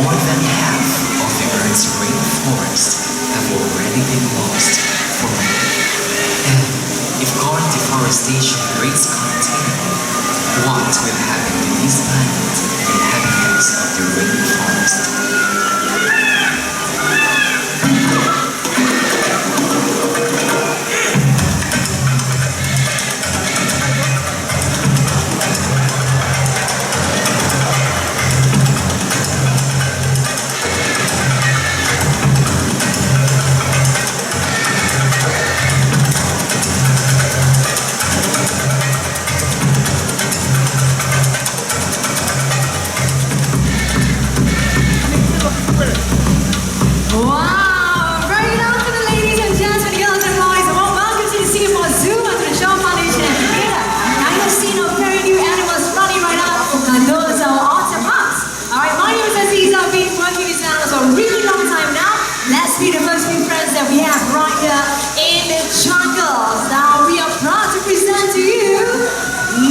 More than half of the Earth's rainforests have already been lost forever. And if current deforestation rates continue, what will happen to this planet, the inhabitants of the rainforest? Wow! Very loud for the ladies and gents, girls and boys. Well, welcome to the Singapore Zoo and to the Shaw Foundation Theatre. Now you've seen our very new animals running right out. Now those are octopuses. Alright, my name is Aziz. I've been working with animals for a really long time now. Let's meet the first few friends that we have right here in the jungles. Now we are proud to present to you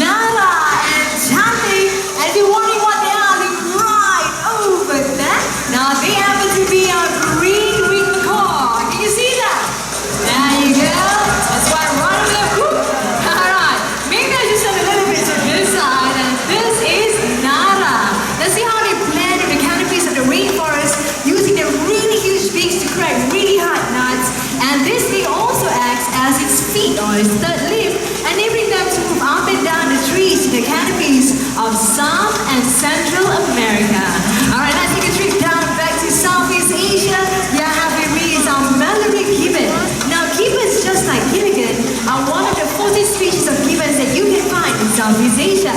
Nala and Chanti. And if you're wondering what they are, look right over there. Now they happen to be our green wing macaw. Can you see that? There you go. That's why right over there. Whoop. Alright. Maybe I just have a little bit to this side. And this is Nara. Let's see how they blend in the canopies of the rainforest using their really huge beaks to crack really hard nuts. And this thing also acts as its feet or its third limb, enabling them to move up and down the trees in the canopies of South and Central America. Alright, let's take a trip down back to Southeast Asia. Yeah, having me is our Mallory gibbon. Now, gibbons, just like gilligan, are one of the 14 species of gibbons that you can find in Southeast Asia.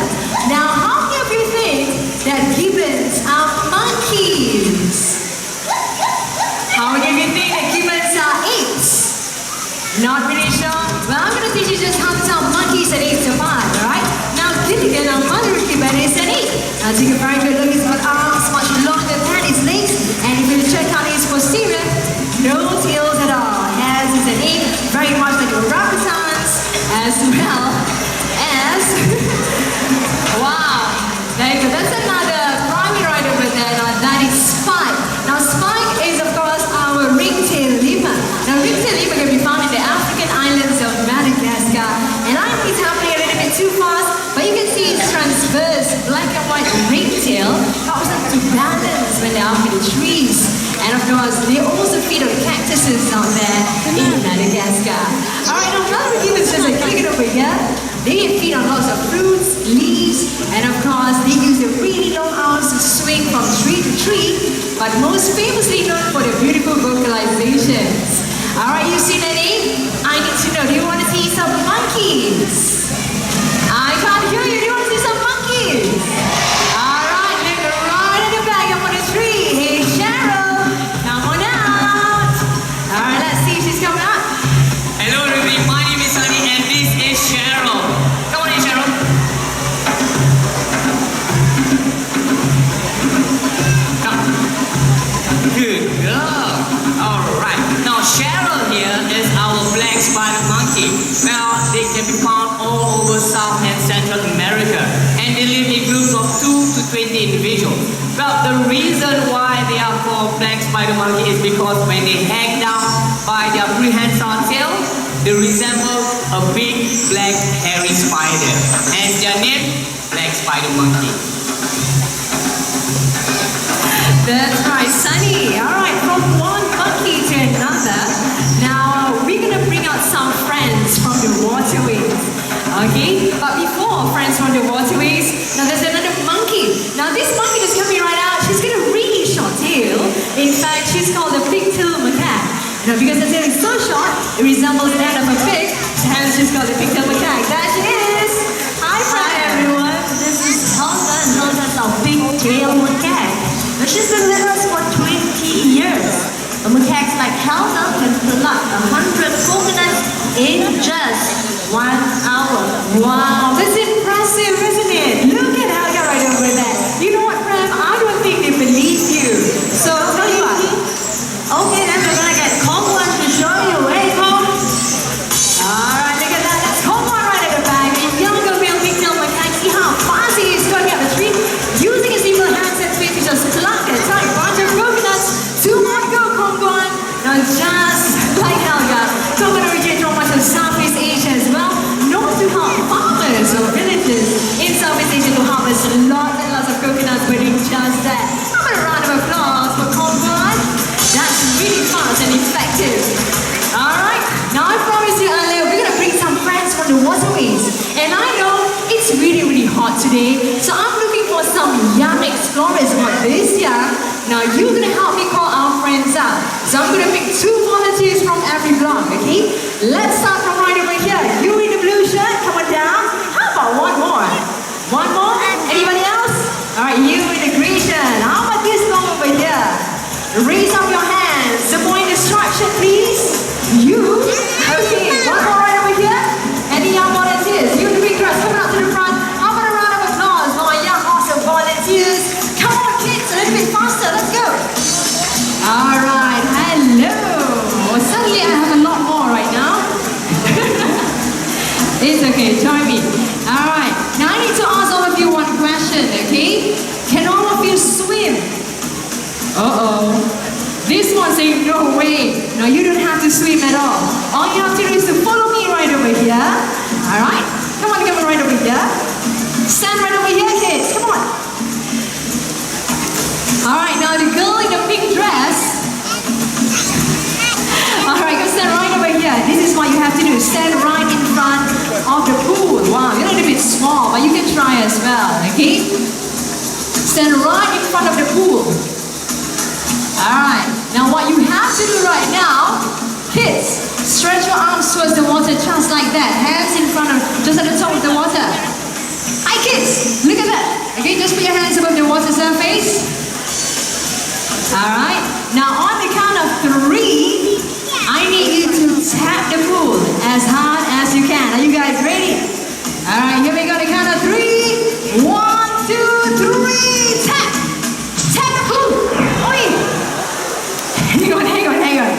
Now, how many of you think that gibbons are monkeys? How many of you think that gibbons are apes? Not really sure? Well, I'm going to teach you just how to tell monkeys and apes apart, alright? Now, gilligan, our Mallory gibbon, is an ape. Now, take a very good look. It's got arms much longer than its legs. And if you check out its posterior, no tails at all. As is an ape, very much like orangutans, as well as... Wow! There you go. That's another primate right over there. Now, that is Spike. Now, Spike is, of course, our ringtail lemur. Now, ringtail lemur can be found in the African islands of Madagascar. And I think it's happening a little bit too fast, but you can see its transverse black and white ringtail helps them to balance when they're up in the trees. And of course, they also feed on cactuses out there in Madagascar. Alright, now another gibbons, there's a gilligan over here. They feed on lots of fruits, leaves, and of course, they use their really long arms to swing from tree to tree, but most famously known for their beautiful vocalizations. Alright, you see that name? I need to know, do you want to see some monkeys? I can't hear you. Do you want to see some monkeys? Alright, look right at the back up on the tree. Hey, Cheryl, come on out. Alright, let's see if she's coming out. Hello everybody, my name is Sunny and this is Cheryl. Come on in, Cheryl. Come. Good girl. Alright. Now Cheryl here is our black spider monkey. Now they can be found all over South and Central America. And they live in groups of 2 to 20 individuals. Well, the reason why they are called black spider monkey is because when they hang down by their prehensile tail, they resemble a big black hairy spider. And their name, black spider monkey. That's right, Sunny. Alright, from one monkey to another. Now, we're going to bring out some friends from the waterways. Okay? But before friends from the waterways, now there's another monkey. Now, this monkey is coming right out. She's got a really short tail. In fact, she's called the pigtail macaque. Now, because the tail is so short, it resembles that of a pig, hence she's called the pigtail macaque. There she is! Hi everyone! This is Helga, known as our pigtail macaque. Now, she's been with us for 20 years. A macaque like Helga can pluck 100 coconuts in just 1 hour. Wow, that's impressive, isn't it? Look at Helga right over there. You know what, Prem? I don't think they believe you. So, tell you what. Okay, then we're gonna get Kongwan to show you. Hey, Kong! Alright, look at that. That's Kongwan right at the back. The younger male pigtail macaque. See how fast he is going up the tree? Using his evil hands and feet to just pluck it. Sorry, waterways. And I know it's really, really hot today, so I'm looking for some young explorers who are this young. Now you're gonna help me call our friends out. So I'm gonna pick 2 volunteers from every block, okay? Let's start from right over here. You in the blue shirt, come on down. How about one more? One more? Anybody else? All right, you in the green shirt. How about this one over here? Raise up your hands. The point instruction, please. You. Okay, one more right over here. Any young volunteers? You in the green dress, coming up to the front. How about a round of applause for our young, awesome volunteers? Come on, kids, a little bit faster. Let's go. All right, hello. Well, suddenly I have a lot more right now. It's okay, join me. All right, now I need to ask all of you one question, okay? Can all of you swim? Uh-oh. This one saying no way. No, you don't have to swim at all. All you have to do is to follow me right over here. All right, come on right over here. Stand right over here, kids, come on. All right, now the girl in the pink dress. All right, go stand right over here. This is what you have to do. Stand right in front of the pool. Wow, you're a little bit small, but you can try as well, okay? Stand right in front of the pool. All right, now what you have to do right now, kids, stretch your arms towards the water just like that. Hands in front of, just at the top of the water. Hi kids, look at that. Okay, just put your hands above the water surface. All right, now on the count of 3, I need you to tap the pool as hard as you can. Are you guys ready? All right, here we go. The count of 3. 1, 2, 3. Tap. Tap the pool. Oi. Hang on.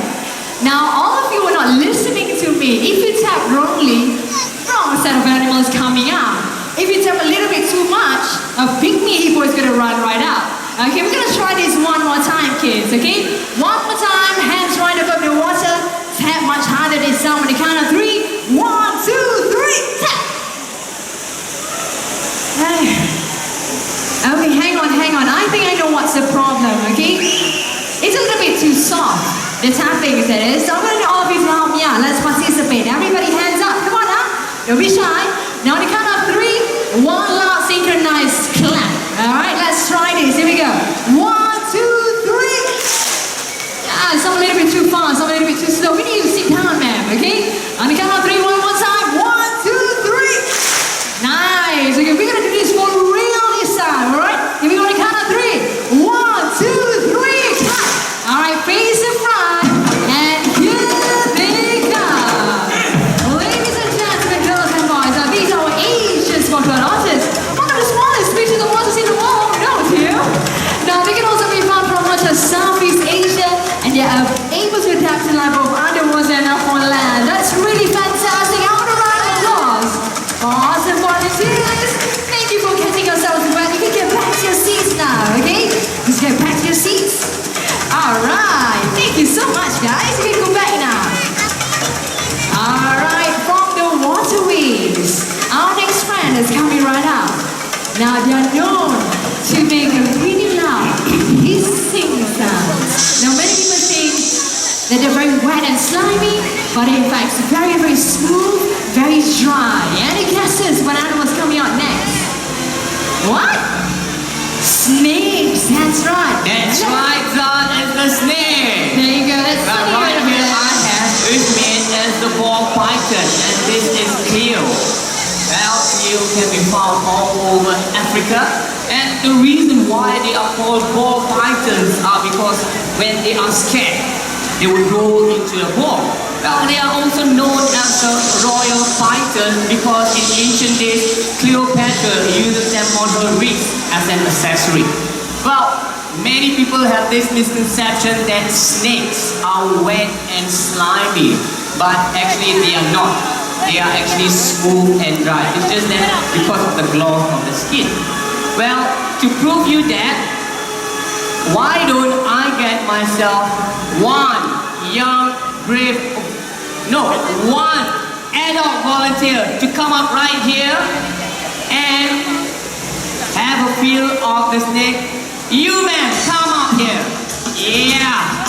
Now, all of you are not listening to me. If you tap wrongly, wrong set of animals coming out. If you tap a little bit too much, a pygmy hippo is going to run right out. Okay, we're going to try this one more time, kids, okay? One more time, hands right above the water. Tap much harder this time on the count of 3. 1, 2, 3, tap! Okay, hang on. I think I know what's the problem, okay? It's a little bit too soft, the tapping that is. So I'm going to need all of you to help me out. Let's participate. Everybody hands up. Come on, don't be shy. Now on the count of 3, 1 loud synchronized clap. All right, let's try this. Here we go. 1, 2, 3. Yeah, some a little bit too fast, some a little bit too slow. We need you to sit down, ma'am, okay? On the count of 3, one more time. 1, 2, 3. Nice. Okay, we're going to do this for real this time, all right? Here we go on the count of 3. 1, 2, 3. Clap. All right, face the front. And here they come. Ladies and gentlemen, girls and boys, these are our Asian spoken artists. One of the smallest species of waters in the world, we know it here. Now, they can also be found from much of Southeast Asia, and they are able to adapt to life both underwater and up on land. That's really fantastic. I want a round of applause for awesome volunteers. Thank you for getting yourselves ready. You can get back to your seats now, okay? Just get back to your seats. All right. Thank you so much, guys. You can go back now. All right, from the waterways, our next friend is coming right out. Now, they are known to make a really loud hissing sound. Now, many people think that they're very wet and slimy, but in fact, it's very, very smooth, very dry. Any guesses what animal's coming out next? What? Snakes, that's right. That's right, that is the snake. There you go, that's Well, funny right right here there. I have with me is the ball python, and this is Cleo. Well, Cleo can be found all over Africa, and the reason why they are called ball pythons are because when they are scared, they will roll into a ball. Well, they are also known as the royal python because in ancient days, Cleopatra uses them on her wrist as an accessory. Well, many people have this misconception that snakes are wet and slimy, but actually they are not. They are actually smooth and dry. It's just that because of the gloss of the skin. Well, to prove you that, why don't I get myself one adult volunteer to come up right here and have a feel of the snake. You men, come up here. Yeah.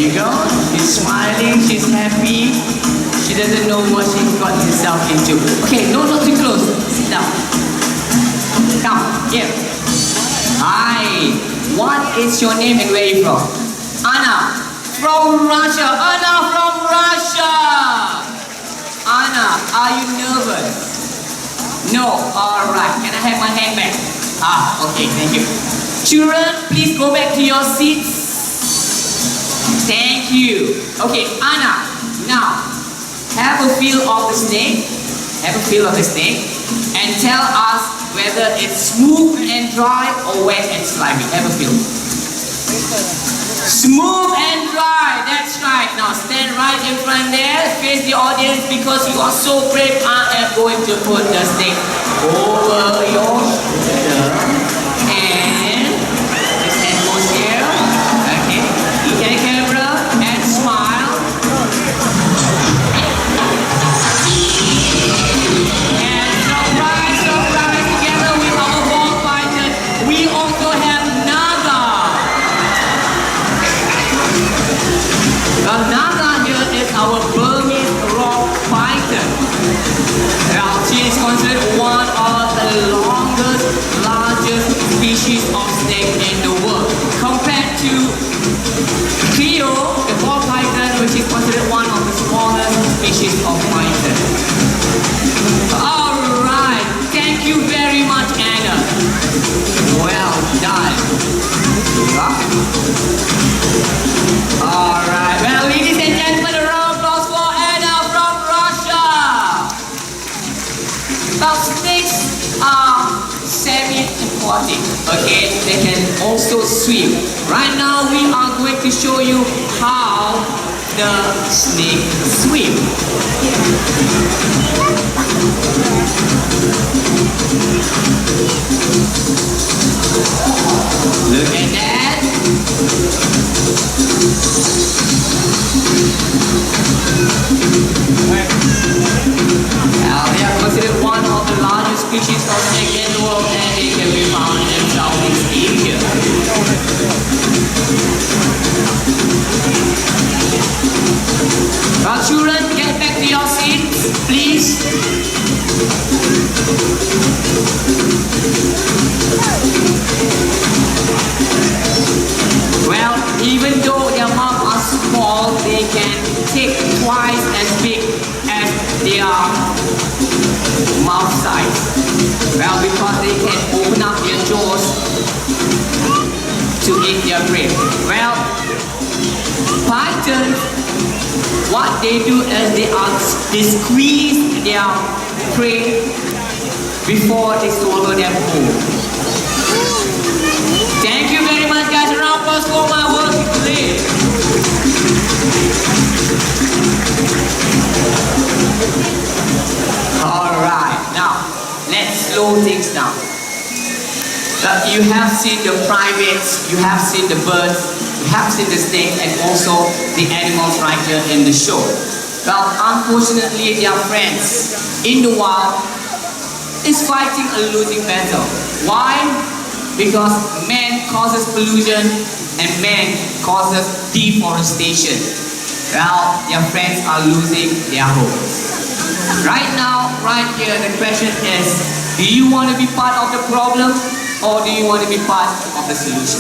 you go. She's smiling, she's happy. She doesn't know what she's got herself into. Okay, no, not too close. Sit down. Come, here. Hi. What is your name and where are you from? Anna. From Russia. Anna from Russia. Anna, are you nervous? No. Alright. Can I have my handbag? Okay, thank you. Children, please go back to your seats. Thank you. Okay, Anna, now have a feel of the snake. Have a feel of the snake and tell us whether it's smooth and dry or wet and slimy. Have a feel. Smooth and dry. That's right. Now stand right in front there. Face the audience because you are so brave. I am going to put the snake over your shoulder. And this hand goes here. Okay. Look at the camera and smile. And surprise, surprise, together with our ball python, we also have Naga. The Naga here is our Burmese rock python. Now she is considered one of the longest, largest species of snake in the world. Compared to Cleo, the ball python, which is considered one of the smallest species of python. Alright, thank you very much, Anna. Well done. Alright, well, ladies and gentlemen, a round of applause for Anna from Russia. Now, snakes are semi-aquatic, okay? They can also swim. Right now, we are going to show you how the snake swims. Look at that. Now, they are considered one of the largest species of snake in the world, and they can be found in Southeast Asia. Now, children, get back to your seats, please. Well, even though their mouths are small, they can take twice as big as their mouth size. Well, because they can open up their jaws to eat their prey. Well, pythons, what they do is they squeeze their prey before they swallow them whole. Thank you very much, guys. A round of applause for my work today. Alright, now let's slow things down. You have seen the primates, you have seen the birds, you have seen the snakes, and also the animals right here in the show. Well, unfortunately, their friends in the wild is fighting a losing battle. Why? Because man causes pollution and man causes deforestation. Well, their friends are losing their homes. Right now, right here, the question is, do you want to be part of the problem or do you want to be part of the solution?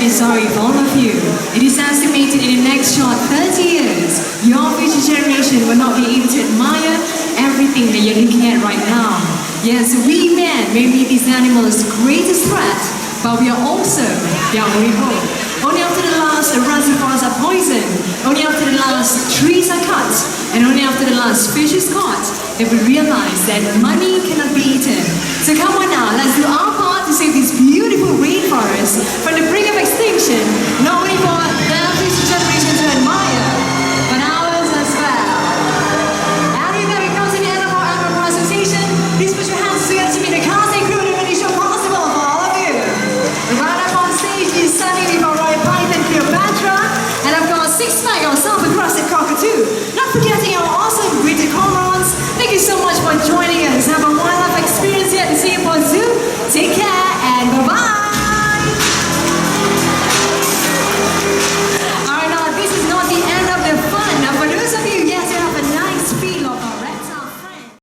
Sorry for all of you. It is estimated in the next short 30 years, your future generation will not be able to admire everything that you're looking at right now. Yes, we men may be these animals' greatest threat, but we are also their only hope. Only after the last reservoirs are poisoned, only after the last trees are cut, and only after the last fish is caught, that we realize that money cannot be eaten. So come on now, let's do our part to save these beautiful rainforests from the brink of extinction, not only for their future generations to admire, but ours as well. And with that, we come to the end of our annual presentation. Please put your hands together to make the cast and crew to really show possible for all of you. Right up on stage is standing before Roy Python Cleopatra, and of course, Six Pack of